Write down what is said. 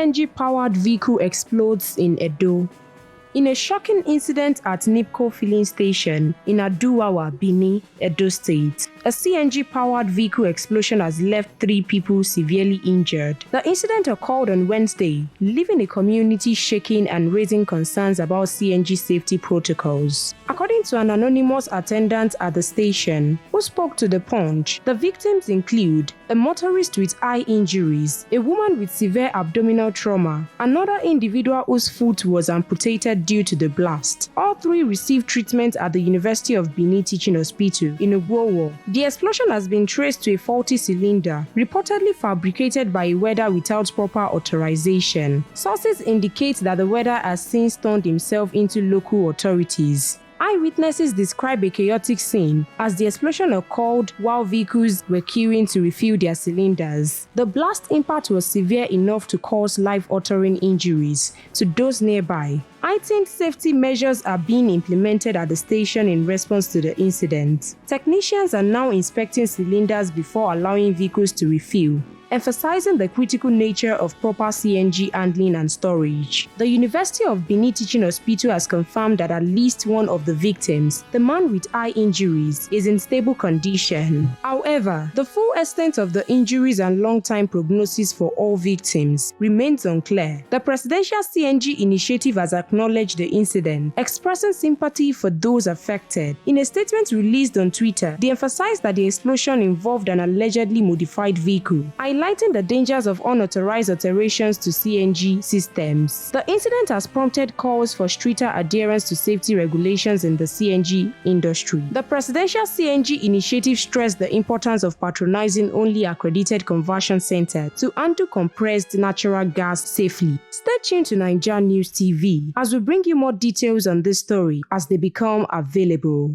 CNG-powered vehicle explodes in Edo. In a shocking incident at NIPCO filling station in Aduwawa, Benin, Edo State, a CNG-powered vehicle explosion has left 3 people severely injured. The incident occurred on Wednesday, leaving the community shaking and raising concerns about CNG safety protocols. According to an anonymous attendant at the station, who spoke to The Punch, the victims include a motorist with eye injuries, a woman with severe abdominal trauma, another individual whose foot was amputated due to the blast. All 3 received treatment at the University of Benin Teaching Hospital in Ogbowo. The explosion has been traced to a faulty cylinder, reportedly fabricated by a welder without proper authorization. Sources indicate that the welder has since turned himself into local authorities. Eyewitnesses describe a chaotic scene as the explosion occurred while vehicles were queuing to refill their cylinders. The blast impact was severe enough to cause life-altering injuries to those nearby. Heightened safety measures are being implemented at the station in response to the incident. Technicians are now inspecting cylinders before allowing vehicles to refill, emphasizing the critical nature of proper CNG handling and storage. The University of Benin Teaching Hospital has confirmed that at least one of the victims, the man with eye injuries, is in stable condition. However, the full extent of the injuries and long-time prognosis for all victims remains unclear. The Presidential CNG Initiative has acknowledged the incident, expressing sympathy for those affected. In a statement released on Twitter, they emphasized that the explosion involved an allegedly modified vehicle, highlighting the dangers of unauthorized alterations to CNG systems. The incident has prompted calls for stricter adherence to safety regulations in the CNG industry. The Presidential CNG Initiative stressed the importance of patronizing only accredited conversion centers to handle compressed natural gas safely. Stay tuned to NaijaNews TV as we bring you more details on this story as they become available.